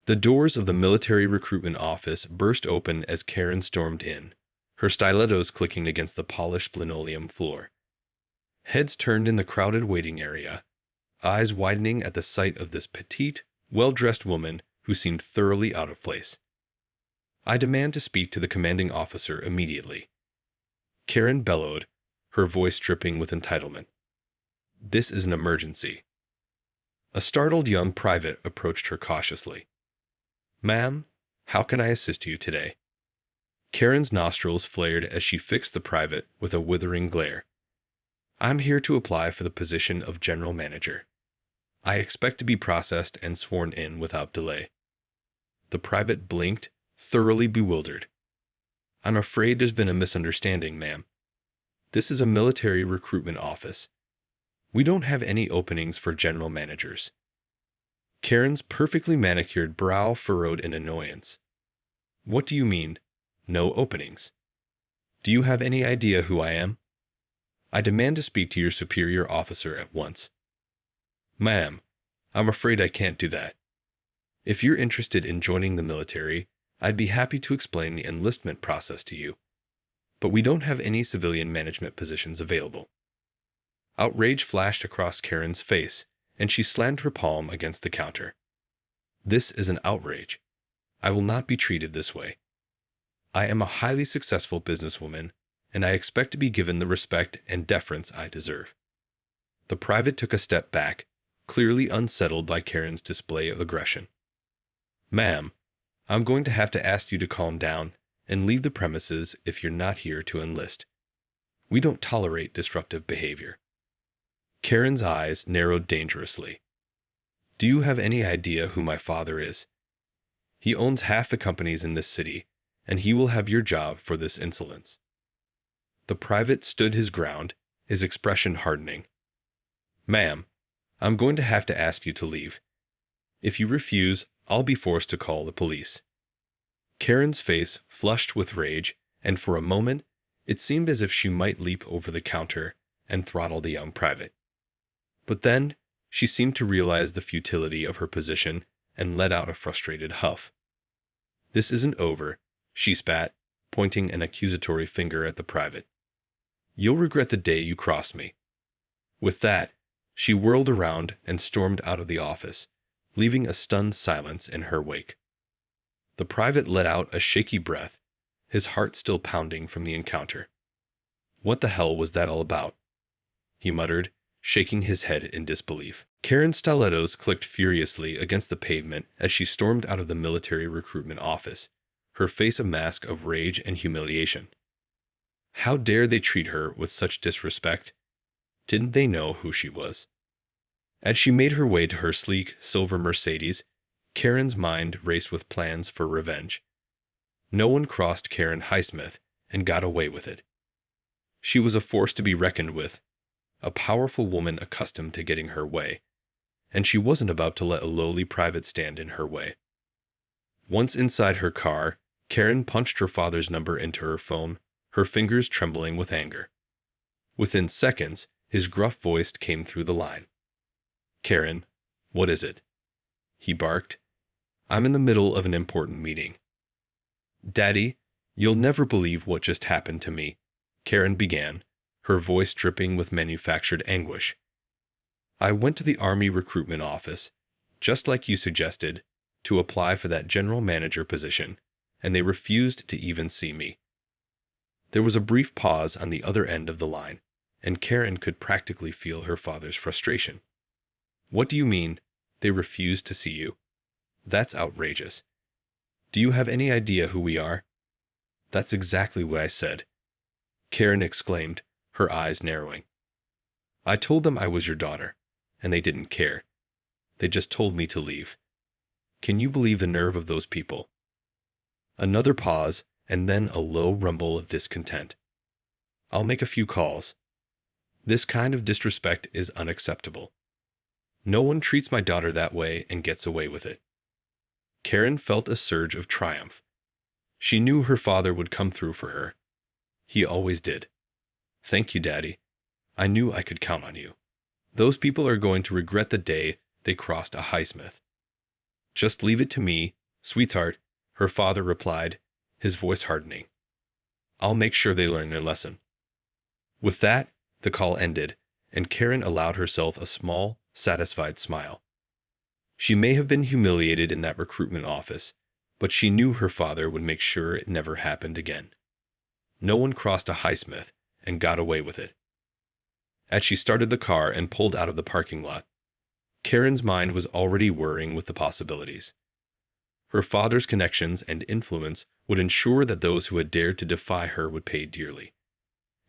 The doors of the military recruitment office burst open as Karen stormed in, her stilettos clicking against the polished linoleum floor. Heads turned in the crowded waiting area, eyes widening at the sight of this petite, well-dressed woman who seemed thoroughly out of place. "I demand to speak to the commanding officer immediately," Karen bellowed, her voice dripping with entitlement. "This is an emergency." A startled young private approached her cautiously. "Ma'am, how can I assist you today?" Karen's nostrils flared as she fixed the private with a withering glare. "I'm here to apply for the position of general manager. I expect to be processed and sworn in without delay." The private blinked, thoroughly bewildered. "I'm afraid there's been a misunderstanding, ma'am. This is a military recruitment office. We don't have any openings for general managers." Karen's perfectly manicured brow furrowed in annoyance. "What do you mean, no openings? Do you have any idea who I am? I demand to speak to your superior officer at once." "Ma'am, I'm afraid I can't do that. If you're interested in joining the military, I'd be happy to explain the enlistment process to you. But we don't have any civilian management positions available." Outrage flashed across Karen's face, and she slammed her palm against the counter. "This is an outrage. I will not be treated this way. I am a highly successful businesswoman, and I expect to be given the respect and deference I deserve." The private took a step back, clearly unsettled by Karen's display of aggression. "Ma'am, I'm going to have to ask you to calm down and leave the premises if you're not here to enlist. We don't tolerate disruptive behavior." Karen's eyes narrowed dangerously. "Do you have any idea who my father is? He owns half the companies in this city, and he will have your job for this insolence." The private stood his ground, his expression hardening. "Ma'am, I'm going to have to ask you to leave. If you refuse, I'll be forced to call the police." Karen's face flushed with rage, and for a moment, it seemed as if she might leap over the counter and throttle the young private. But then, she seemed to realize the futility of her position and let out a frustrated huff. "This isn't over," she spat, pointing an accusatory finger at the private. "You'll regret the day you crossed me." With that, she whirled around and stormed out of the office, leaving a stunned silence in her wake. The private let out a shaky breath, his heart still pounding from the encounter. "What the hell was that all about?" he muttered, shaking his head in disbelief. Karen's stilettos clicked furiously against the pavement as she stormed out of the military recruitment office, her face a mask of rage and humiliation. How dare they treat her with such disrespect? Didn't they know who she was? As she made her way to her sleek, silver Mercedes, Karen's mind raced with plans for revenge. No one crossed Karen Highsmith and got away with it. She was a force to be reckoned with, a powerful woman accustomed to getting her way, and she wasn't about to let a lowly private stand in her way. Once inside her car, Karen punched her father's number into her phone, her fingers trembling with anger. Within seconds, his gruff voice came through the line. "Karen, what is it?" he barked. "I'm in the middle of an important meeting." "Daddy, you'll never believe what just happened to me," Karen began, her voice dripping with manufactured anguish. "I went to the Army recruitment office, just like you suggested, to apply for that general manager position, and they refused to even see me." There was a brief pause on the other end of the line, and Karen could practically feel her father's frustration. "What do you mean, they refused to see you? That's outrageous. Do you have any idea who we are?" "That's exactly what I said," Karen exclaimed, her eyes narrowing. "I told them I was your daughter, and they didn't care. They just told me to leave. Can you believe the nerve of those people?" Another pause, and then a low rumble of discontent. "I'll make a few calls. This kind of disrespect is unacceptable. No one treats my daughter that way and gets away with it." Karen felt a surge of triumph. She knew her father would come through for her. He always did. "Thank you, Daddy. I knew I could count on you. Those people are going to regret the day they crossed a Highsmith." Just leave it to me, sweetheart, her father replied, his voice hardening. I'll make sure they learn their lesson. With that, the call ended, and Karen allowed herself a small, satisfied smile. She may have been humiliated in that recruitment office, but she knew her father would make sure it never happened again. No one crossed a Highsmith and got away with it. As she started the car and pulled out of the parking lot, Karen's mind was already whirring with the possibilities. Her father's connections and influence would ensure that those who had dared to defy her would pay dearly.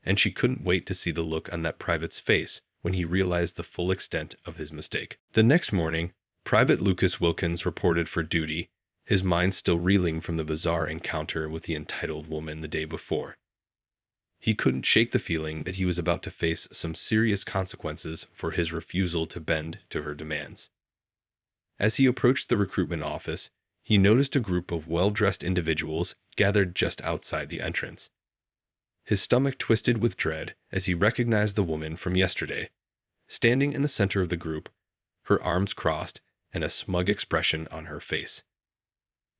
And she couldn't wait to see the look on that private's face when he realized the full extent of his mistake. The next morning, Private Lucas Wilkins reported for duty, his mind still reeling from the bizarre encounter with the entitled woman the day before. He couldn't shake the feeling that he was about to face some serious consequences for his refusal to bend to her demands. As he approached the recruitment office, he noticed a group of well-dressed individuals gathered just outside the entrance. His stomach twisted with dread as he recognized the woman from yesterday, standing in the center of the group, her arms crossed and a smug expression on her face.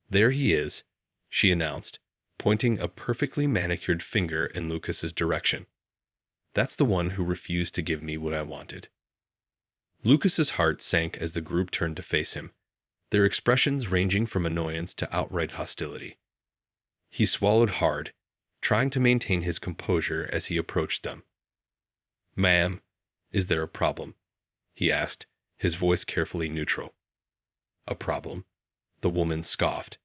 There he is, she announced, pointing a perfectly manicured finger in Lucas's direction. That's the one who refused to give me what I wanted. Lucas's heart sank as the group turned to face him, their expressions ranging from annoyance to outright hostility. He swallowed hard, trying to maintain his composure as he approached them. Ma'am, is there a problem? He asked, his voice carefully neutral. A problem? The woman scoffed.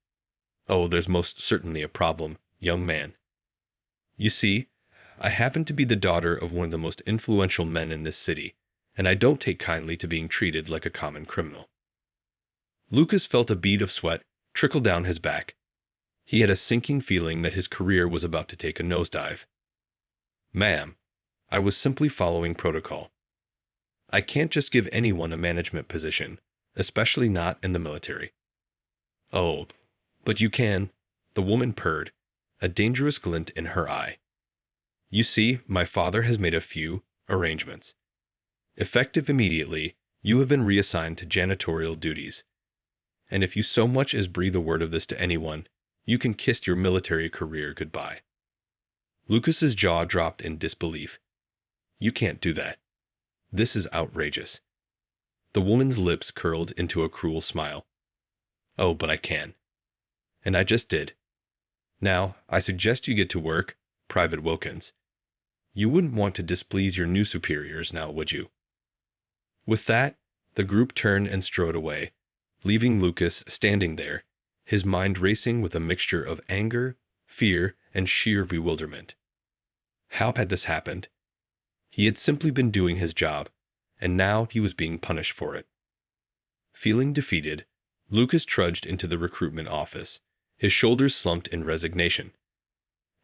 Oh, there's most certainly a problem, young man. You see, I happen to be the daughter of one of the most influential men in this city, and I don't take kindly to being treated like a common criminal. Lucas felt a bead of sweat trickle down his back. He had a sinking feeling that his career was about to take a nosedive. Ma'am, I was simply following protocol. I can't just give anyone a management position, especially not in the military. Oh, but you can, the woman purred, a dangerous glint in her eye. You see, my father has made a few arrangements. Effective immediately, you have been reassigned to janitorial duties. And if you so much as breathe a word of this to anyone, you can kiss your military career goodbye. Lucas's jaw dropped in disbelief. You can't do that. This is outrageous. The woman's lips curled into a cruel smile. Oh, but I can. And I just did. Now, I suggest you get to work, Private Wilkins. You wouldn't want to displease your new superiors now, would you? With that, the group turned and strode away, leaving Lucas standing there, his mind racing with a mixture of anger, fear, and sheer bewilderment. How had this happened? He had simply been doing his job, and now he was being punished for it. Feeling defeated, Lucas trudged into the recruitment office, his shoulders slumped in resignation.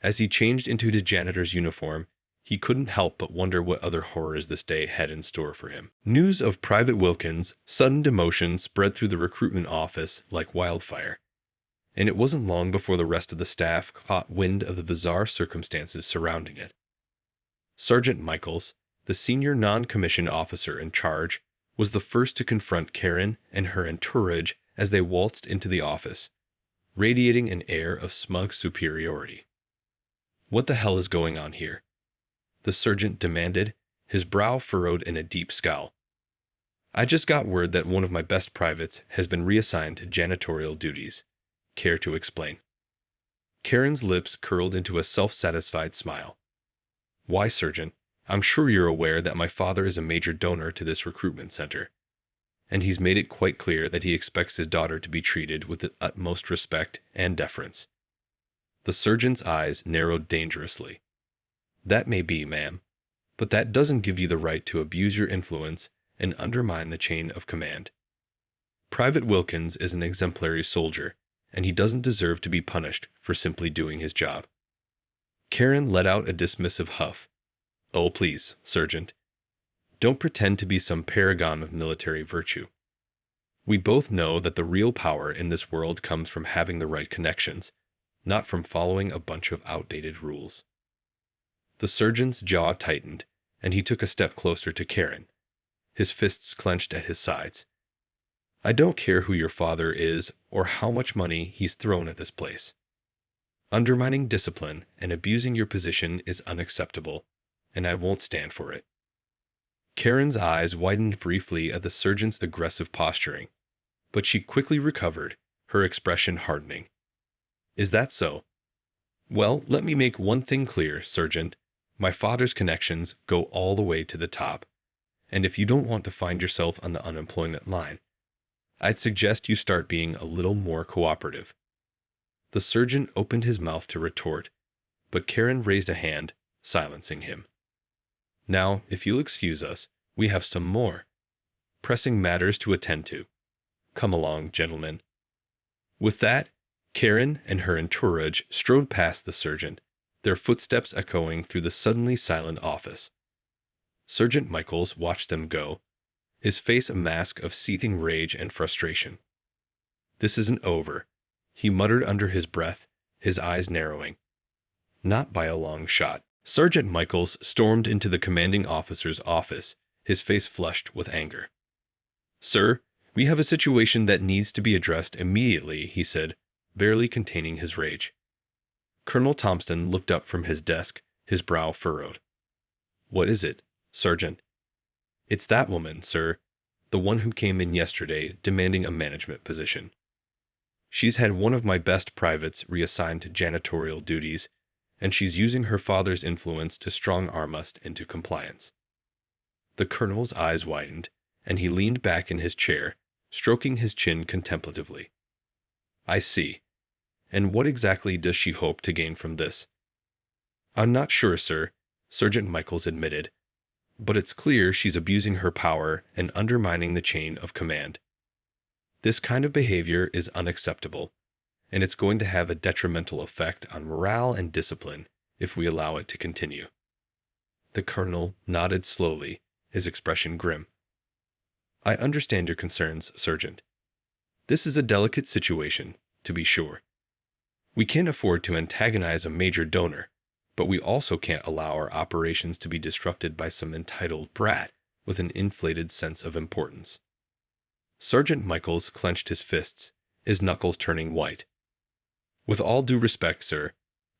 As he changed into his janitor's uniform, he couldn't help but wonder what other horrors this day had in store for him. News of Private Wilkins' sudden demotion spread through the recruitment office like wildfire, and it wasn't long before the rest of the staff caught wind of the bizarre circumstances surrounding it. Sergeant Michaels, the senior non-commissioned officer in charge, was the first to confront Karen and her entourage as they waltzed into the office, radiating an air of smug superiority. What the hell is going on here? The sergeant demanded, his brow furrowed in a deep scowl. I just got word that one of my best privates has been reassigned to janitorial duties. Care to explain? Karen's lips curled into a self-satisfied smile. Why, Sergeant, I'm sure you're aware that my father is a major donor to this recruitment center, and he's made it quite clear that he expects his daughter to be treated with the utmost respect and deference. The sergeant's eyes narrowed dangerously. That may be, ma'am, but that doesn't give you the right to abuse your influence and undermine the chain of command. Private Wilkins is an exemplary soldier, and he doesn't deserve to be punished for simply doing his job. Karen let out a dismissive huff. Oh, please, Sergeant. Don't pretend to be some paragon of military virtue. We both know that the real power in this world comes from having the right connections, not from following a bunch of outdated rules. The sergeant's jaw tightened, and he took a step closer to Karen, his fists clenched at his sides. I don't care who your father is or how much money he's thrown at this place. Undermining discipline and abusing your position is unacceptable, and I won't stand for it." Karen's eyes widened briefly at the sergeant's aggressive posturing, but she quickly recovered, her expression hardening. "Is that so? Well, let me make one thing clear, Sergeant. My father's connections go all the way to the top, and if you don't want to find yourself on the unemployment line, I'd suggest you start being a little more cooperative." The sergeant opened his mouth to retort, but Karen raised a hand, silencing him. "Now, if you'll excuse us, we have some more pressing matters to attend to. Come along, gentlemen." With that, Karen and her entourage strode past the sergeant, their footsteps echoing through the suddenly silent office. Sergeant Michaels watched them go, his face a mask of seething rage and frustration. "This isn't over," he muttered under his breath, his eyes narrowing. "Not by a long shot." Sergeant Michaels stormed into the commanding officer's office, his face flushed with anger. "Sir, we have a situation that needs to be addressed immediately," he said, barely containing his rage. Colonel Thompson looked up from his desk, his brow furrowed. "What is it, Sergeant?" "It's that woman, sir, the one who came in yesterday demanding a management position. She's had one of my best privates reassigned to janitorial duties, and she's using her father's influence to strong-arm us into compliance." The colonel's eyes widened, and he leaned back in his chair, stroking his chin contemplatively. "I see. And what exactly does she hope to gain from this?" "I'm not sure, sir," Sergeant Michaels admitted, "but it's clear she's abusing her power and undermining the chain of command. This kind of behavior is unacceptable, and it's going to have a detrimental effect on morale and discipline if we allow it to continue." The colonel nodded slowly, his expression grim. "I understand your concerns, Sergeant. This is a delicate situation, to be sure. We can't afford to antagonize a major donor, but we also can't allow our operations to be disrupted by some entitled brat with an inflated sense of importance." Sergeant Michaels clenched his fists, his knuckles turning white. "With all due respect, sir,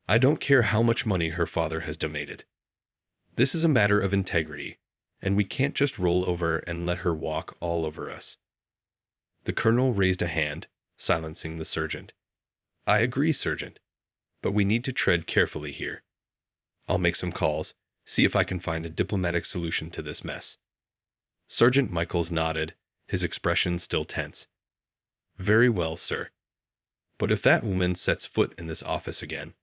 I don't care how much money her father has donated. This is a matter of integrity, and we can't just roll over and let her walk all over us." The colonel raised a hand, silencing the sergeant. "I agree, Sergeant, but we need to tread carefully here. I'll make some calls, see if I can find a diplomatic solution to this mess." Sergeant Michaels nodded, his expression still tense. "Very well, sir. But if that woman sets foot in this office again,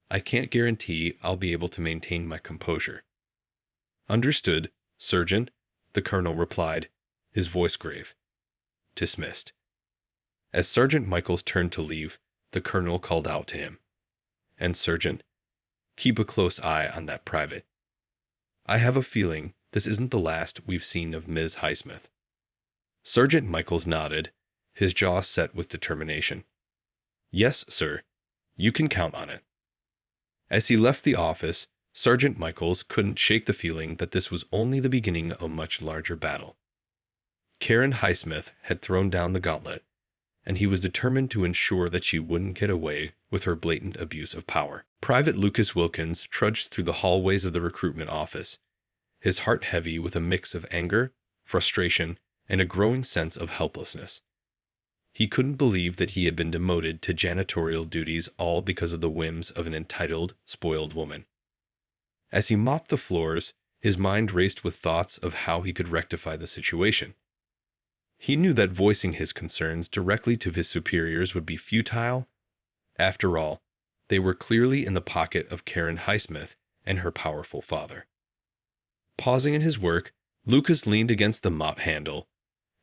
I can't guarantee I'll be able to maintain my composure." "Understood, Sergeant," the colonel replied, his voice grave. "Dismissed." As Sergeant Michaels turned to leave, the colonel called out to him, "And Sergeant, keep a close eye on that private. I have a feeling this isn't the last we've seen of Ms. Highsmith." Sergeant Michaels nodded, his jaw set with determination. "Yes, sir. You can count on it." As he left the office, Sergeant Michaels couldn't shake the feeling that this was only the beginning of a much larger battle. Karen Highsmith had thrown down the gauntlet, and he was determined to ensure that she wouldn't get away with her blatant abuse of power. Private Lucas Wilkins trudged through the hallways of the recruitment office, his heart heavy with a mix of anger, frustration, and a growing sense of helplessness. He couldn't believe that he had been demoted to janitorial duties all because of the whims of an entitled, spoiled woman. As he mopped the floors, his mind raced with thoughts of how he could rectify the situation. He knew that voicing his concerns directly to his superiors would be futile. After all, they were clearly in the pocket of Karen Highsmith and her powerful father. Pausing in his work, Lucas leaned against the mop handle,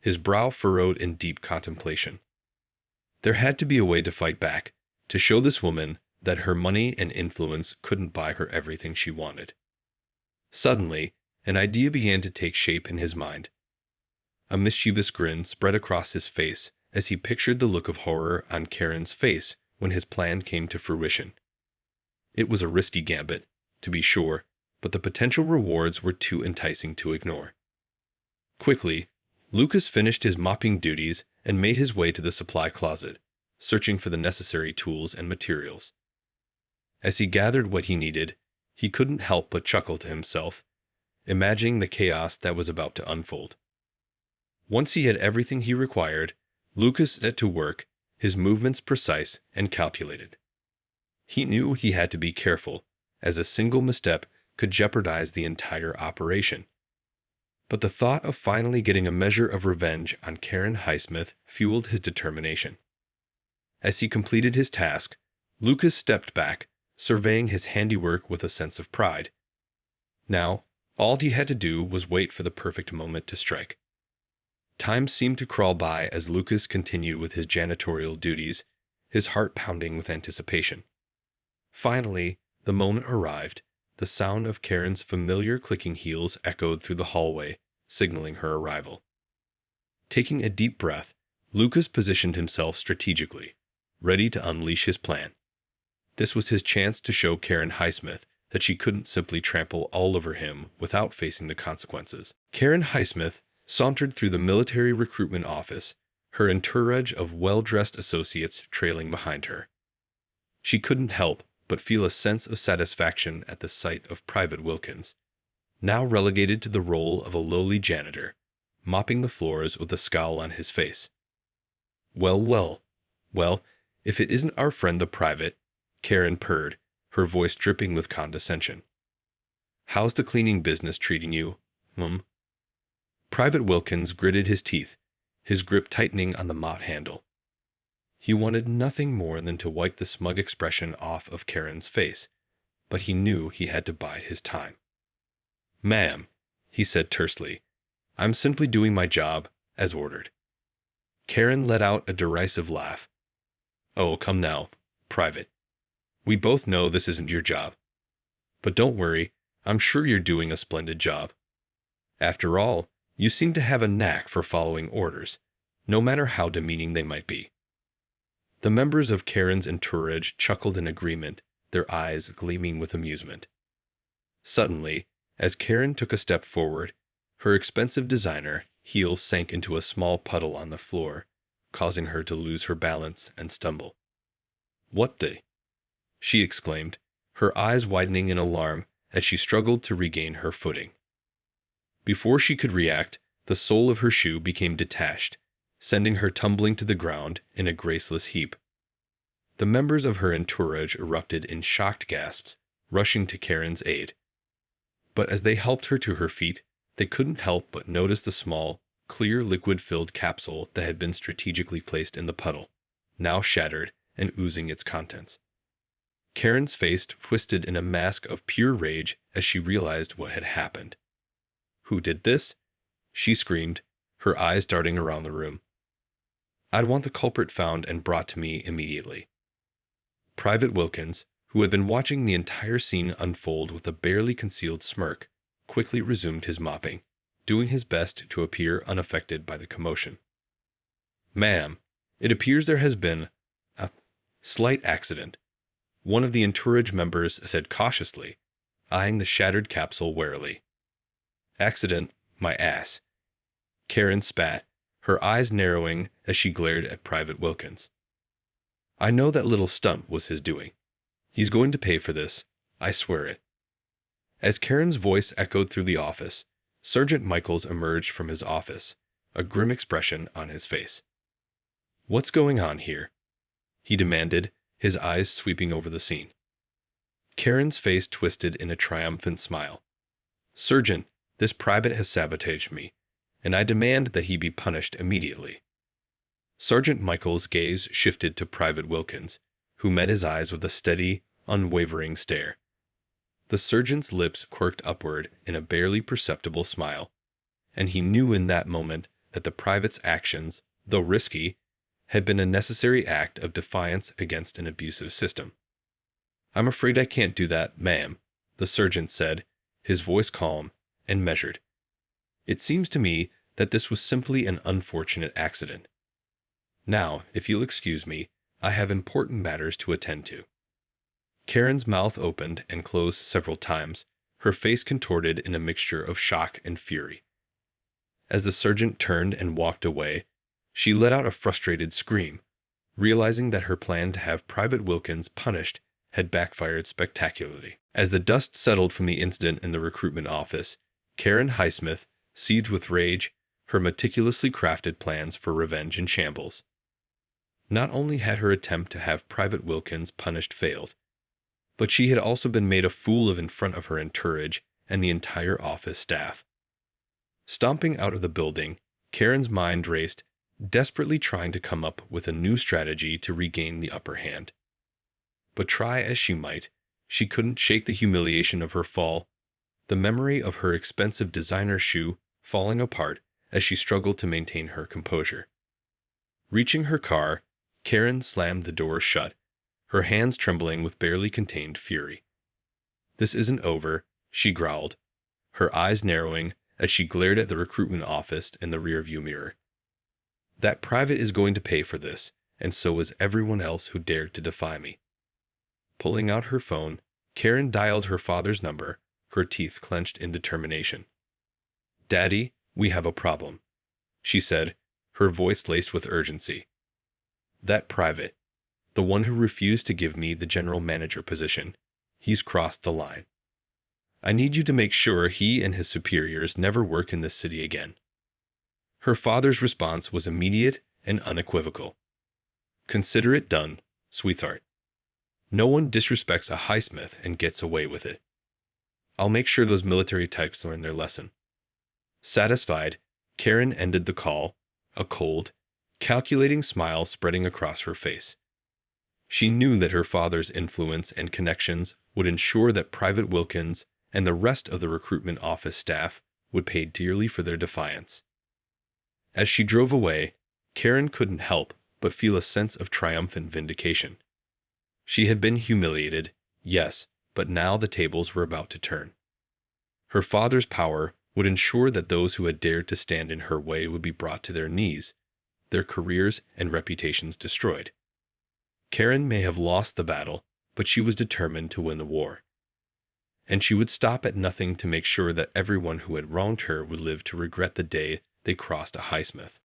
his brow furrowed in deep contemplation. There had to be a way to fight back, to show this woman that her money and influence couldn't buy her everything she wanted. Suddenly, an idea began to take shape in his mind. A mischievous grin spread across his face as he pictured the look of horror on Karen's face when his plan came to fruition. It was a risky gambit, to be sure, but the potential rewards were too enticing to ignore. Quickly, Lucas finished his mopping duties and made his way to the supply closet, searching for the necessary tools and materials. As he gathered what he needed, he couldn't help but chuckle to himself, imagining the chaos that was about to unfold. Once he had everything he required, Lucas set to work, his movements precise and calculated. He knew he had to be careful, as a single misstep could jeopardize the entire operation. But the thought of finally getting a measure of revenge on Karen Highsmith fueled his determination. As he completed his task, Lucas stepped back, surveying his handiwork with a sense of pride. Now, all he had to do was wait for the perfect moment to strike. Time seemed to crawl by as Lucas continued with his janitorial duties, his heart pounding with anticipation. Finally, the moment arrived. The sound of Karen's familiar clicking heels echoed through the hallway, signaling her arrival. Taking a deep breath, Lucas positioned himself strategically, ready to unleash his plan. This was his chance to show Karen Highsmith that she couldn't simply trample all over him without facing the consequences. Karen Highsmith sauntered through the military recruitment office, her entourage of well-dressed associates trailing behind her. She couldn't help but feel a sense of satisfaction at the sight of Private Wilkins, now relegated to the role of a lowly janitor, mopping the floors with a scowl on his face. Well, if it isn't our friend the private," Karen purred, her voice dripping with condescension. "How's the cleaning business treating you, Private Wilkins gritted his teeth, his grip tightening on the mop handle. He wanted nothing more than to wipe the smug expression off of Karen's face, but he knew he had to bide his time. "Ma'am," he said tersely, "I'm simply doing my job, as ordered." Karen let out a derisive laugh. "Oh, come now, Private. We both know this isn't your job. But don't worry, I'm sure you're doing a splendid job. After all, you seem to have a knack for following orders, no matter how demeaning they might be." The members of Karen's entourage chuckled in agreement, their eyes gleaming with amusement. Suddenly, as Karen took a step forward, her expensive designer heel sank into a small puddle on the floor, causing her to lose her balance and stumble. "What the?" she exclaimed, her eyes widening in alarm as she struggled to regain her footing. Before she could react, the sole of her shoe became detached, sending her tumbling to the ground in a graceless heap. The members of her entourage erupted in shocked gasps, rushing to Karen's aid. But as they helped her to her feet, they couldn't help but notice the small, clear liquid-filled capsule that had been strategically placed in the puddle, now shattered and oozing its contents. Karen's face twisted in a mask of pure rage as she realized what had happened. "Who did this?" she screamed, her eyes darting around the room. "I'd want the culprit found and brought to me immediately." Private Wilkins, who had been watching the entire scene unfold with a barely concealed smirk, quickly resumed his mopping, doing his best to appear unaffected by the commotion. "Ma'am, it appears there has been a slight accident," one of the entourage members said cautiously, eyeing the shattered capsule warily. "Accident, my ass," Karen spat, her eyes narrowing as she glared at Private Wilkins. "I know that little stunt was his doing. He's going to pay for this, I swear it." As Karen's voice echoed through the office, Sergeant Michaels emerged from his office, a grim expression on his face. "What's going on here?" he demanded, his eyes sweeping over the scene. Karen's face twisted in a triumphant smile. "Sergeant, this private has sabotaged me, and I demand that he be punished immediately." Sergeant Michaels' gaze shifted to Private Wilkins, who met his eyes with a steady, unwavering stare. The sergeant's lips quirked upward in a barely perceptible smile, and he knew in that moment that the private's actions, though risky, had been a necessary act of defiance against an abusive system. "I'm afraid I can't do that, ma'am," the sergeant said, his voice calm and measured. "It seems to me that this was simply an unfortunate accident. Now, if you'll excuse me, I have important matters to attend to." Karen's mouth opened and closed several times, her face contorted in a mixture of shock and fury. As the sergeant turned and walked away, She let out a frustrated scream, realizing that her plan to have Private Wilkins punished had backfired spectacularly. As the dust settled from the incident in the recruitment office, Karen Highsmith, seethed with rage, her meticulously crafted plans for revenge in shambles. Not only had her attempt to have Private Wilkins punished failed, but she had also been made a fool of in front of her entourage and the entire office staff. Stomping out of the building, Karen's mind raced, desperately trying to come up with a new strategy to regain the upper hand. But try as she might, she couldn't shake the humiliation of her fall, the memory of her expensive designer shoe falling apart as she struggled to maintain her composure. Reaching her car, Karen slammed the door shut, her hands trembling with barely contained fury. "This isn't over," she growled, her eyes narrowing as she glared at the recruitment office in the rearview mirror. "That private is going to pay for this, and so is everyone else who dared to defy me." Pulling out her phone, Karen dialed her father's number, her teeth clenched in determination. "Daddy, we have a problem," she said, her voice laced with urgency. "That private, the one who refused to give me the general manager position, he's crossed the line. I need you to make sure he and his superiors never work in this city again." Her father's response was immediate and unequivocal. "Consider it done, sweetheart. No one disrespects a Highsmith and gets away with it. I'll make sure those military types learn their lesson." Satisfied, Karen ended the call, a cold, calculating smile spreading across her face. She knew that her father's influence and connections would ensure that Private Wilkins and the rest of the recruitment office staff would pay dearly for their defiance. As she drove away, Karen couldn't help but feel a sense of triumphant vindication. She had been humiliated, yes, but now the tables were about to turn. Her father's power would ensure that those who had dared to stand in her way would be brought to their knees, their careers and reputations destroyed. Karen may have lost the battle, but she was determined to win the war. And she would stop at nothing to make sure that everyone who had wronged her would live to regret the day they crossed a Highsmith.